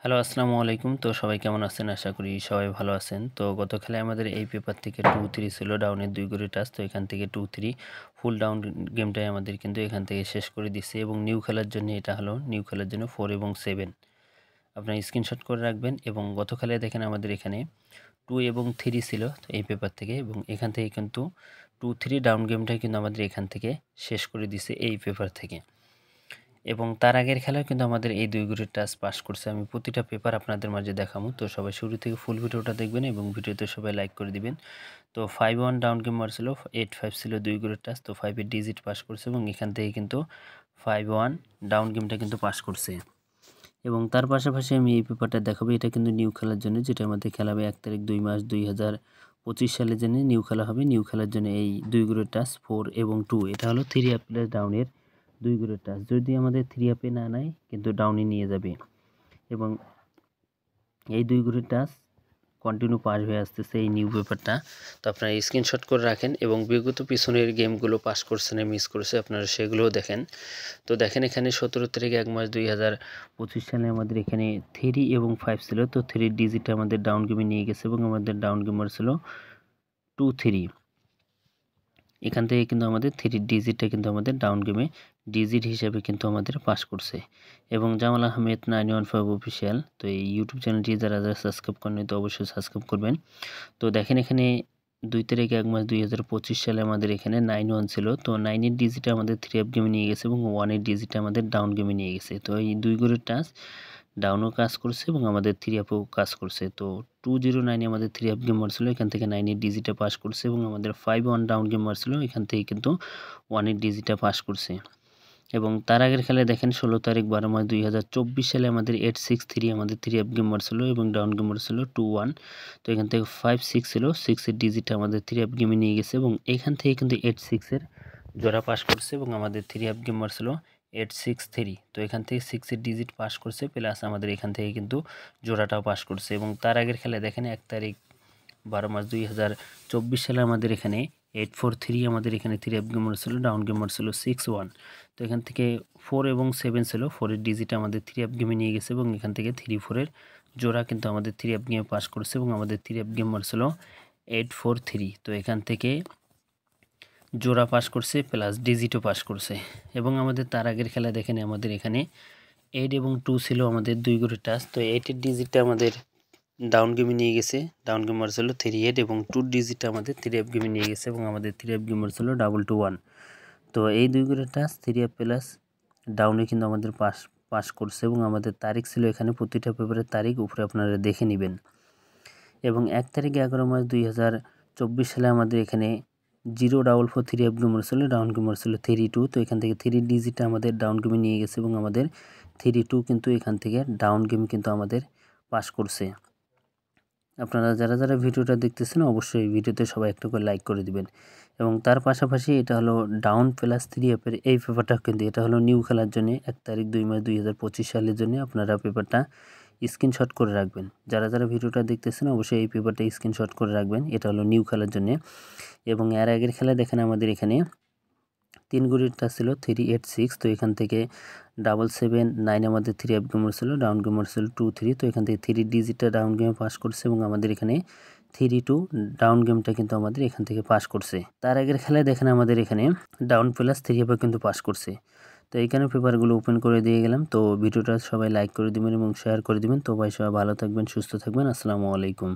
Hello, আসসালামু আলাইকুম। তো সবাই কেমন আছেন? আশা করি সবাই ভালো আছেন। তো গত খেলায় আমাদের এই পেপার থেকে 2-3 ছিল, ডাউনের 2 করে টাচ। তো এখান থেকে 2-3 ফুল ডাউন গেমটাই আমাদের কিন্তু এখান থেকে শেষ করে দিচ্ছে এবং নিউ খেলার জন্য এটা হলো নিউ খেলার জন্য 4 এবং 7 আপনারা স্ক্রিনশট করে রাখবেন। এবং গত খেলায় দেখেন আমাদের এখানে 2 এবং 3 ছিল এই পেপার থেকে, এবং এখান থেকে কিন্তু 2-3 ডাউন গেমটাই কিন্তু আমাদের এখান থেকে শেষ করে দিছে এই পেপার থেকে। এবং তার আগের খেলায় কিন্তু আমাদের এই 2 গ্রুপের টাচ পাস করছে। আমি প্রতিটা পেপার আপনাদের মাঝে দেখাবো। তো সবাই শুরু থেকে ফুল ভিডিওটা দেখবেন এবং ভিডিওতে সবাই লাইক করে দিবেন। তো 5-1 ডাউন গেম মারছিল, 8-5 ছিল 2 গ্রুপের টাচ। তো 5 এর ডিজিট পাস করছে এবং এখান থেকে কিন্তু 5-1 ডাউন গেমটা কিন্তু পাস করছে। এবং তার পাশাপাশি আমি এই পেপারটা দেখাবো, এটা কিন্তু নিউ খেলার জন্য, যেটা আমাদের খেলা হবে 1 তারিখ 2 মাস 2025 সালের জন্য নিউ খেলা হবে। নিউ খেলার জন্য এই 2 গ্রুপের টাচ 4 এবং 2, এটা হলো 3 আপ প্লাস ডাউনের 2 গ্রুপের টাচ। যদি আমাদের 3 আপে না নেয় কিন্তু ডাউনে নিয়ে যাবে। এবং এই 2 গ্রুপের টাচ কন্টিনিউ পাস হয়ে আসতেছে এই নিউ পেপারটা। তো আপনারা স্ক্রিনশট করে রাখেন এবং বিগত পিছনের গেমগুলো পাস করছে না মিস করছে আপনারা সেগুলোও দেখেন। তো দেখেন এখানে 17 তারিখ 1 মাস 2025 সালে আমাদের এখানে 3 এবং 5 ছিল। তো 3 ডিজিট আমাদের ডাউন গেমে নিয়ে গেছে এবং আমাদের ডাউন গেমার ছিল 2-3। এখান থেকে কিন্তু আমাদের 3 ডিজিটটা কিন্তু আমাদের ডাউন গেমে ডিজিট হিসেবে কিন্তু আমাদের পাস করছে। এবং জামাল আহমেদ 915 অফিসিয়াল, তো এই ইউটিউব চ্যানেলটি যারা সাবস্ক্রাইব করেনি তো অবশ্যই সাবস্ক্রাইব করবেন। তো দেখেন এখানে 2 তারিখ 1 মাস 2025 সালে আমাদের এখানে 9-1 ছিল। তো 9 এর ডিজিটটা আমাদের 3 আপ গেমে নিয়ে গেছে এবং 1 এর ডিজিটটা আমাদের ডাউন গেমে নিয়ে গেছে। তো এই 2 গড়ের টাচ ডাউনও কাজ করছে এবং আমাদের 3 আপেও কাজ করছে। তো 209 এ আমাদের 3 আপ গেম মারছিল, এখান থেকে 9 এর ডিজিটটা পাস করছে এবং আমাদের 5-1 ডাউন গেম মারছিল, এখান থেকে কিন্তু 1 এর ডিজিটটা পাস করছে। এবং তার আগের খেলায় দেখেন 16 তারিখ 12 মাস 2024 সালে আমাদের 863 আমাদের 3 আপ গেম মারছিল এবং ডাউন গেম মারছিল 2-1। তো এখান থেকে 5-6 ছিল, 6 এর ডিজিটটা আমাদের 3 আপ গেমে নিয়ে গেছে এবং এখান থেকে কিন্তু 8-6 এর জোড়া পাস করছে এবং আমাদের 3 আপ গেম মারছিল 8-6-3। তো এখান থেকে 6 এর ডিজিট পাস করছে, প্লাস আমাদের এখান থেকে কিন্তু জোড়াটাও পাস করছে। এবং তার আগের খেলায় দেখেন 1 তারিখ 12 মাস 2024 সালে আমাদের এখানে 843 আমাদের এখানে 3 আপ গেমার ছিল, ডাউন গেমার ছিল 6-1। তো এখান থেকে 4 এবং 7 ছিল, 4 এর ডিজিট আমাদের 3 আপ গেমে নিয়ে গেছে এবং এখান থেকে 3-4 এর জোড়া কিন্তু আমাদের 3 আপ গেমে পাস করছে এবং আমাদের 3 আপ গেমার ছিল 843। তো এখান থেকে জোড়া পাস করছে প্লাস ডিজিটও পাস করছে। এবং আমাদের তার আগের খেলা দেখেন আমাদের এখানে 8 এবং 2 ছিল আমাদের 2 করে টাচ। তো 8 এর ডিজিটটা আমাদের ডাউন গেমে নিয়ে গেছে, ডাউন গেমার ছিল 3-8 এবং 2 ডিজিটটা আমাদের 3 আপ গেমে নিয়ে গেছে এবং আমাদের 3 আপ গেমার ছিল 2-2-1। তো এই 2 করে টাচ 3 আপ প্লাস ডাউনে কিন্তু আমাদের পাস করছে এবং আমাদের তারিখ ছিল এখানে প্রতিটা পেপারের তারিখ উপরে আপনারা দেখে নেবেন। এবং 1 তারিখ 11 মাস 2024 সালে আমাদের এখানে 0-4-4 3 আপ গেমার ছিল, ডাউন গেমার ছিল 3-2। তো এখান থেকে 3 ডিজিটটা আমাদের ডাউন গেমে নিয়ে গেছে এবং আমাদের 3-2 কিন্তু এখান থেকে ডাউন গেম কিন্তু আমাদের পাস করছে। আপনারা যারা ভিডিওটা দেখতেছেন অবশ্যই ভিডিওতে সবাই একটা করে লাইক করে দিবেন। এবং তার পাশাপাশি এটা হলো ডাউন প্লাস 3 অ্যাপের এই পেপারটা কিন্তু এটা হলো নিউ খেলার জন্য 1 তারিখ 2 মাস 2025 সালের জন্য আপনারা পেপারটা স্ক্রিনশট করে রাখবেন। যারা ভিডিওটা দেখতেছেন অবশ্যই এই পেপারটা স্ক্রিনশট করে রাখবেন, এটা হলো নিউ খেলার জন্য। এবং এর আগের খেলা দেখেন আমাদের এখানে 3 গুড়িরটা ছিল 3-8-6। তো এখান থেকে 7-7-9 আমাদের 3 আপ গেমার ছিল, ডাউন গেমার ছিল 2-3। তো এখান থেকে 3 ডিজিটটা ডাউন গেমে পাস করছে এবং আমাদের এখানে 3-2 ডাউন গেমটা কিন্তু আমাদের এখান থেকে পাস করছে। তার আগের খেলায় দেখেন আমাদের এখানে ডাউন প্লাস 3 আপে কিন্তু পাস করছে। তো এইখানে পেপারগুলো ওপেন করে দিয়ে গেলাম। তো ভিডিওটা সবাই লাইক করে দিবেন এবং শেয়ার করে দিবেন। তো ভাই সবাই ভালো থাকবেন, সুস্থ থাকবেন। আসসালামু আলাইকুম।